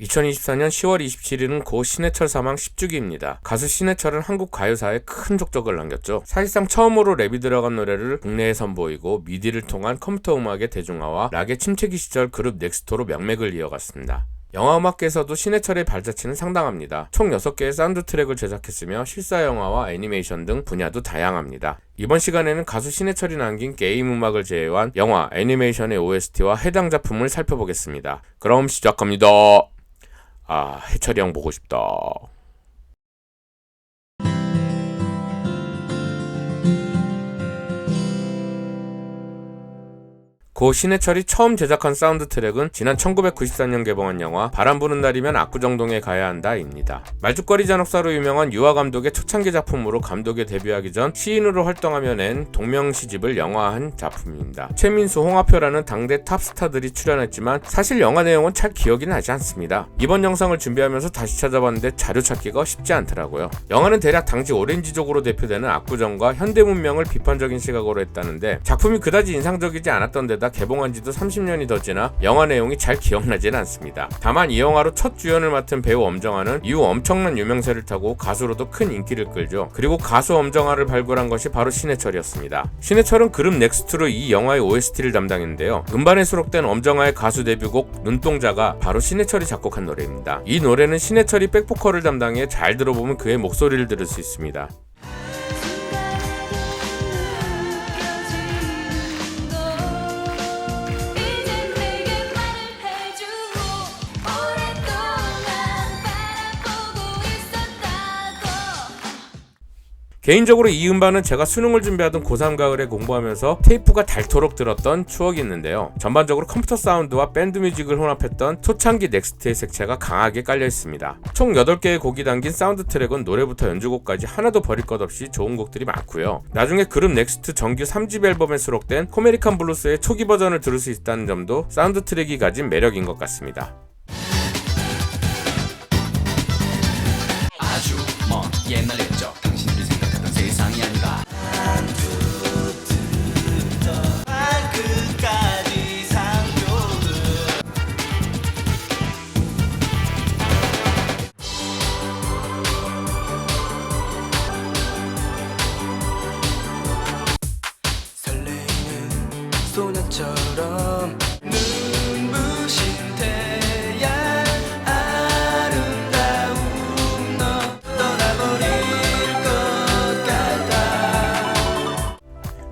2024년 10월 27일은 고 신해철 사망 10주기입니다. 가수 신해철은 한국 가요사에 큰 족적을 남겼죠. 사실상 처음으로 랩이 들어간 노래를 국내에 선보이고 미디를 통한 컴퓨터 음악의 대중화와 락의 침체기 시절 그룹 넥스토로 명맥을 이어갔습니다. 영화음악계에서도 신해철의 발자취는 상당합니다. 총 6개의 사운드 트랙을 제작했으며 실사영화와 애니메이션 등 분야도 다양합니다. 이번 시간에는 가수 신해철이 남긴 게임 음악을 제외한 영화, 애니메이션의 OST와 해당 작품을 살펴보겠습니다. 그럼 시작합니다. 해철이 형 보고 싶다. 고 신해철이 처음 제작한 사운드 트랙은 지난 1994년 개봉한 영화 바람 부는 날이면 압구정동에 가야 한다입니다. 말죽거리 잔혹사로 유명한 유아 감독의 초창기 작품으로 감독에 데뷔하기 전 시인으로 활동하며 낸 동명시집을 영화한 작품입니다. 최민수, 홍하표라는 당대 탑스타들이 출연했지만 사실 영화 내용은 잘 기억이 나지 않습니다. 이번 영상을 준비하면서 다시 찾아봤는데 자료 찾기가 쉽지 않더라고요. 영화는 대략 당시 오렌지족으로 대표되는 압구정과 현대문명을 비판적인 시각으로 했다는데 작품이 그다지 인상적이지 않았던 데다 개봉한 지도 30년이 더 지나 영화 내용이 잘 기억나지는 않습니다. 다만 이 영화로 첫 주연을 맡은 배우 엄정화는 이후 엄청난 유명세를 타고 가수로도 큰 인기를 끌죠. 그리고 가수 엄정화를 발굴한 것이 바로 신해철이었습니다. 신해철은 그룹 넥스트로 이 영화의 OST를 담당했는데요. 음반에 수록된 엄정화의 가수 데뷔곡 눈동자가 바로 신해철이 작곡한 노래입니다. 이 노래는 신해철이 백보컬을 담당해 잘 들어보면 그의 목소리를 들을 수 있습니다. 개인적으로 이 음반은 제가 수능을 준비하던 고3 가을에 공부하면서 테이프가 닳도록 들었던 추억이 있는데요. 전반적으로 컴퓨터 사운드와 밴드 뮤직을 혼합했던 초창기 넥스트의 색채가 강하게 깔려 있습니다. 총 8개의 곡이 담긴 사운드 트랙은 노래부터 연주곡까지 하나도 버릴 것 없이 좋은 곡들이 많고요. 나중에 그룹 넥스트 정규 3집 앨범에 수록된 코메리칸 블루스의 초기 버전을 들을 수 있다는 점도 사운드 트랙이 가진 매력인 것 같습니다. 아주 먼 옛날 옛적 당신들이 생각하던 세상이 아니다. 발끝까지 상표들 설레이는 소녀처럼 눈부신 태양 아름다운 너 떠나버릴 것 같아.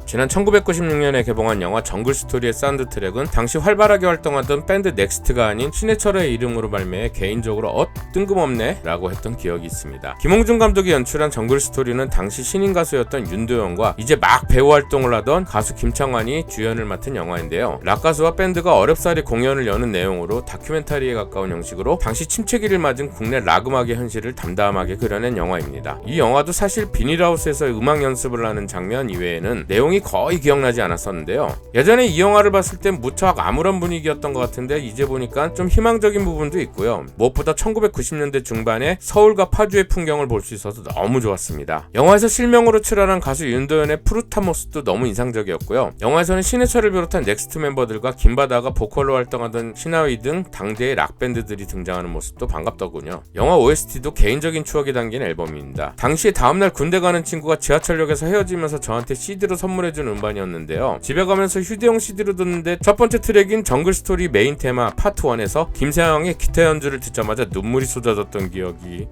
지난 1996년에 개봉한 영화 정글스토리의 사운드 트랙은 당시 활발하게 활동하던 밴드 넥스트가 아닌 신해철의 이름으로 발매해 개인적으로 뜬금없네 라고 했던 기억이 있습니다. 김홍준 감독이 연출한 정글스토리는 당시 신인 가수였던 윤도현과 이제 막 배우 활동을 하던 가수 김창완이 주연을 맡은 영화인데요. 락 가수와 밴드가 어렵사리 공연을 여는 내용으로 다큐멘터리에 가까운 형식으로 당시 침체기를 맞은 국내 락 음악의 현실을 담담하게 그려낸 영화입니다. 이 영화도 사실 비닐하우스에서 음악 연습을 하는 장면 이외에는 내용이 거의 기억나지 않았었는데요. 예전에 이 영화를 봤을 땐 무척 암울한 분위기였던 것 같은데 이제 보니까 좀 희망적인 부분도 있고요. 무엇보다 1990년대 중반에 서울과 파주의 풍경을 볼 수 있어서 너무 좋았습니다. 영화에서 실명으로 출연한 가수 윤도현의 푸릇한 모습도 너무 인상적이었고요. 영화에서는 신해철을 비롯한 넥스트 멤버들과 김바다가 보컬로 활동하던 신하위 등 당대의 락밴드들이 등장하는 모습도 반갑더군요. 영화 OST도 개인적인 추억이 담긴 앨범입니다. 당시에 다음날 군대 가는 친구가 지하철역에서 헤어지면서 저한테 CD로 선물해준 음반이었는데요. 집에 가면서 휴대용 CD로 듣는데 첫 번째 트랙인 정글스토리 메인 테마 파트 1에서 김세영의 기타 연주를 듣자마자 눈물이 쏟아졌던 기억이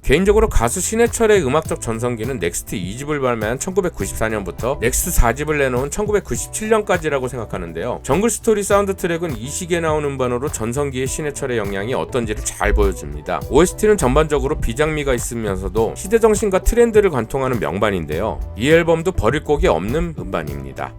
개인적으로 가수 신해철의 음악적 전성기는 넥스트 2집을 발매한 1994년부터 넥스트 4집을 내놓은 1997년까지라고 생각하는데요. 정글스토리 사운드 트랙은 이 시기에 나온 음반으로 전성기의 신해철의 영향이 어떤지를 잘 보여줍니다. OST는 전반적으로 비장미가 있으면서도 시대정신과 트렌드를 관통하는 명반인데요. 이 앨범도 버릴 곡이 없는 음반입니다.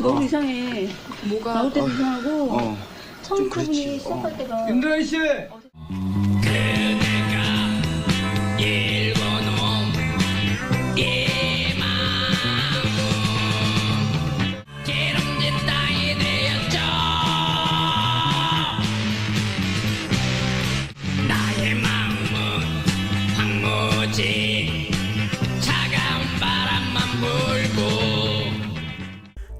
너무 이상해. 뭐가 나올 때도 이상하고 좀 처음 그렇지. 부분이 시작할 때가 김도현 씨.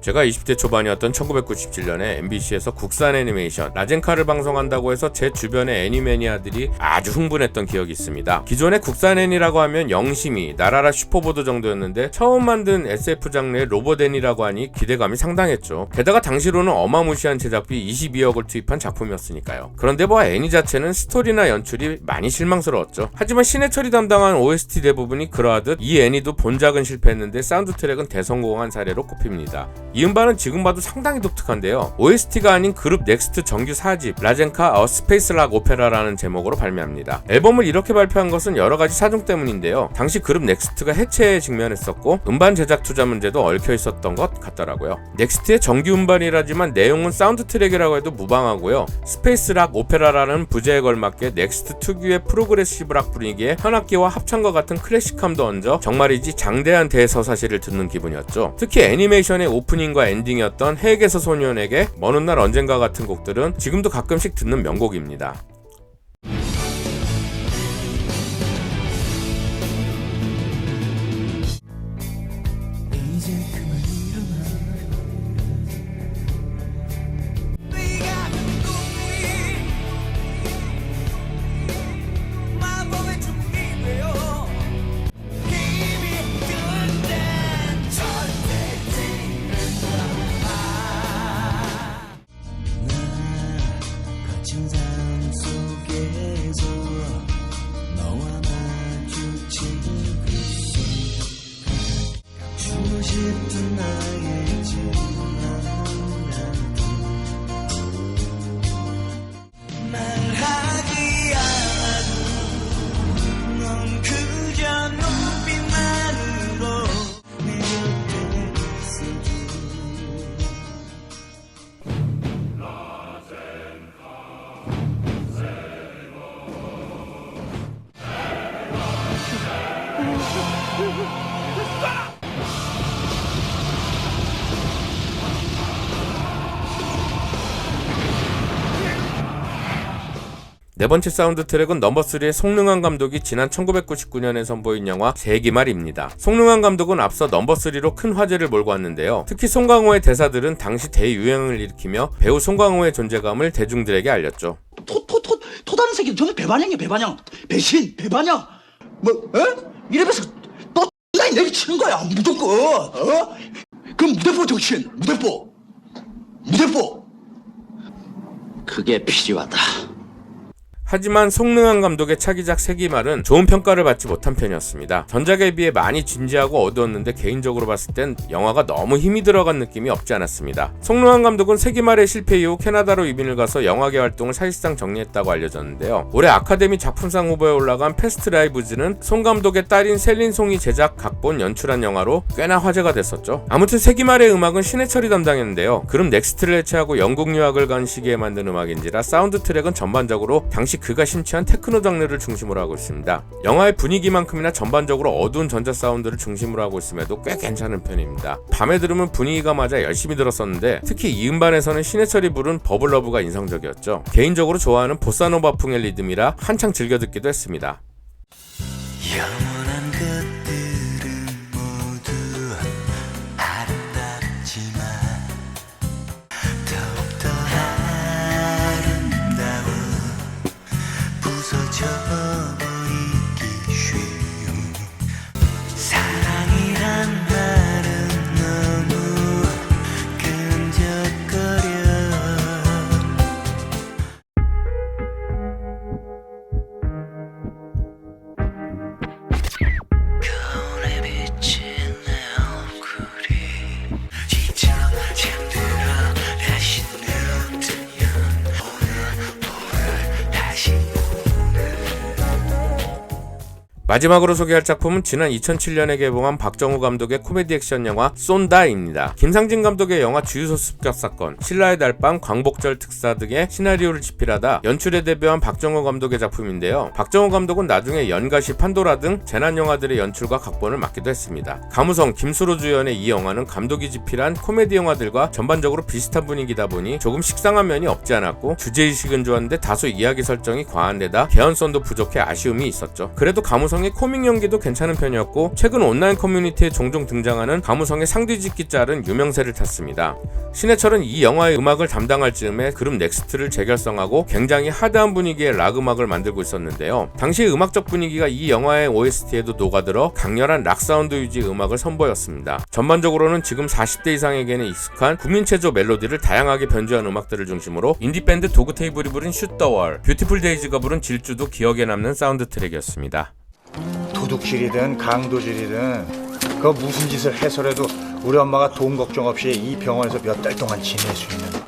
제가 20대 초반이었던 1997년에 MBC에서 국산 애니메이션 라젠카를 방송한다고 해서 제 주변의 애니매니아들이 아주 흥분했던 기억이 있습니다. 기존의 국산 애니라고 하면 영심이, 나라라 슈퍼보드 정도였는데 처음 만든 SF 장르의 로봇 애니라고 하니 기대감이 상당했죠. 게다가 당시로는 어마무시한 제작비 22억을 투입한 작품이었으니까요. 그런데 뭐 애니 자체는 스토리나 연출이 많이 실망스러웠죠. 하지만 신해철이 담당한 OST 대부분이 그러하듯 이 애니도 본작은 실패했는데 사운드 트랙은 대성공한 사례로 꼽힙니다. 이 음반은 지금 봐도 상당히 독특한데요. OST가 아닌 그룹 넥스트 정규 4집 라젠카 어 스페이스 락 오페라라는 제목으로 발매합니다. 앨범을 이렇게 발표한 것은 여러가지 사정 때문인데요. 당시 그룹 넥스트가 해체에 직면했었고 음반 제작 투자 문제도 얽혀 있었던 것 같더라고요. 넥스트의 정규 음반이라지만 내용은 사운드 트랙이라고 해도 무방하고요. 스페이스 락 오페라라는 부제에 걸맞게 넥스트 특유의 프로그레시브 락 분위기에 현악기와 합창과 같은 클래식함도 얹어 정말이지 장대한 대서사시를 듣는 기분이었죠. 특히 애니메이션의 오프닝과 엔딩이었던 핵에서 소년에게 먼 훗날 언젠가 같은 곡들은 지금도 가끔씩 듣는 명곡입니다. 네 번째 사운드 트랙은 넘버3의 송능한 감독이 지난 1999년에 선보인 영화 세기말입니다. 송능한 감독은 앞서 넘버3로 큰 화제를 몰고 왔는데요. 특히 송강호의 대사들은 당시 대유행을 일으키며 배우 송강호의 존재감을 대중들에게 알렸죠. 토다는 새끼 저는 배반형이야. 배반형. 배신 배반형. 뭐 에? 이래서 너 라인 내리치는 거야 무조건. 어? 그럼 무대포 정신. 무대포 그게 필요하다. 하지만 송능한 감독의 차기작 세기말은 좋은 평가를 받지 못한 편이었습니다. 전작에 비해 많이 진지하고 어두웠는데 개인적으로 봤을 땐 영화가 너무 힘이 들어간 느낌이 없지 않았습니다. 송능한 감독은 세기말의 실패 이후 캐나다로 이민을 가서 영화계 활동을 사실상 정리했다고 알려졌는데요. 올해 아카데미 작품상 후보에 올라간 패스트 라이브즈는 송 감독의 딸인 셀린 송이 제작, 각본, 연출한 영화로 꽤나 화제가 됐었죠. 아무튼 세기말의 음악은 신해철이 담당했는데요. 그룹 넥스트를 해체하고 영국 유학을 간 시기에 만든 음악인지라 사운드 트랙은 전반적으로 당시 그가 심취한 테크노 장르를 중심으로 하고 있습니다. 영화의 분위기만큼이나 전반적으로 어두운 전자 사운드를 중심으로 하고 있음에도 꽤 괜찮은 편입니다. 밤에 들으면 분위기가 맞아 열심히 들었었는데 특히 이 음반에서는 신해철이 부른 버블러브가 인상적이었죠. 개인적으로 좋아하는 보사노바풍의 리듬이라 한창 즐겨 듣기도 했습니다. 영원한 것들은 모두 아름답지만 더욱더 아름다운 부서져 버리기 쉬운 사랑이란 말은 너무 끈적거려 마지막으로 소개할 작품은 지난 2007년에 개봉한 박정우 감독의 코미디 액션 영화 쏜다입니다. 김상진 감독의 영화 주유소 습격 사건, 신라의 달밤, 광복절 특사 등의 시나리오를 집필하다 연출에 데뷔한 박정우 감독의 작품인데요. 박정우 감독은 나중에 연가시, 판도라 등 재난 영화들의 연출과 각본을 맡기도 했습니다. 가무성, 김수로 주연의 이 영화는 감독이 집필한 코미디 영화들과 전반적으로 비슷한 분위기다 보니 조금 식상한 면이 없지 않았고, 주제의식은 좋았는데 다소 이야기 설정이 과한 데다 개연성도 부족해 아쉬움이 있었죠. 그래도 가무성의 코믹 연기도 괜찮은 편이었고, 최근 온라인 커뮤니티에 종종 등장하는 가무성의 상뒤집기 짤은 유명세를 탔습니다. 신해철은 이 영화의 음악을 담당할 즈음에 그룹 넥스트를 재결성하고 굉장히 하드한 분위기의 락 음악을 만들고 있었는데요. 당시 음악적 분위기가 이 영화의 OST에도 녹아들어 강렬한 락 사운드 유지 음악을 선보였습니다. 전반적으로는 지금 40대 이상에게는 익숙한 국민체조 멜로디를 다양하게 변주한 음악들을 중심으로 인디밴드 도그 테이블이 부른 슛 더 월, 뷰티풀 데이즈가 부른 질주도 기억에 남는 사운드 트랙이었습니다. 도둑질이든 강도질이든 그 무슨 짓을 해서라도 우리 엄마가 돈 걱정 없이 이 병원에서 몇 달 동안 지낼 수 있는.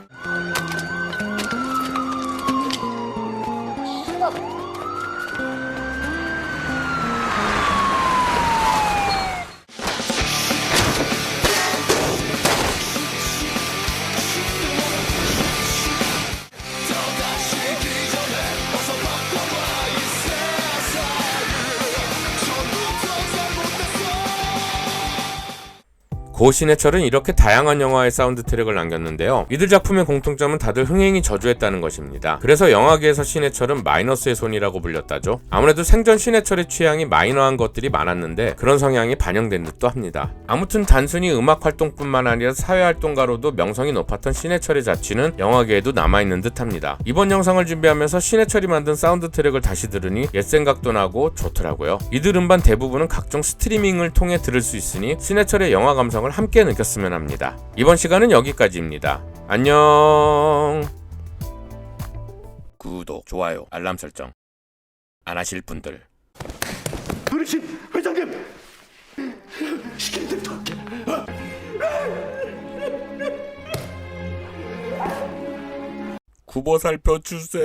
고 신해철은 이렇게 다양한 영화의 사운드 트랙을 남겼는데요. 이들 작품의 공통점은 다들 흥행이 저조했다는 것입니다. 그래서 영화계에서 신해철은 마이너스의 손이라고 불렸다죠. 아무래도 생전 신해철의 취향이 마이너한 것들이 많았는데 그런 성향이 반영된 듯도 합니다. 아무튼 단순히 음악 활동뿐만 아니라 사회활동가로도 명성이 높았던 신해철의 자취는 영화계에도 남아있는 듯합니다. 이번 영상을 준비하면서 신해철이 만든 사운드 트랙을 다시 들으니 옛 생각도 나고 좋더라고요. 이들 음반 대부분은 각종 스트리밍을 통해 들을 수 있으니 신해철의 영화 감성을 함께 느꼈으면 합니다. 이번 시간은 여기까지입니다. 안녕. 구독, 좋아요, 알람 설정 안 하실 분들. 어르신 회장님 시키는 대로 할게. 구보 살펴주세요.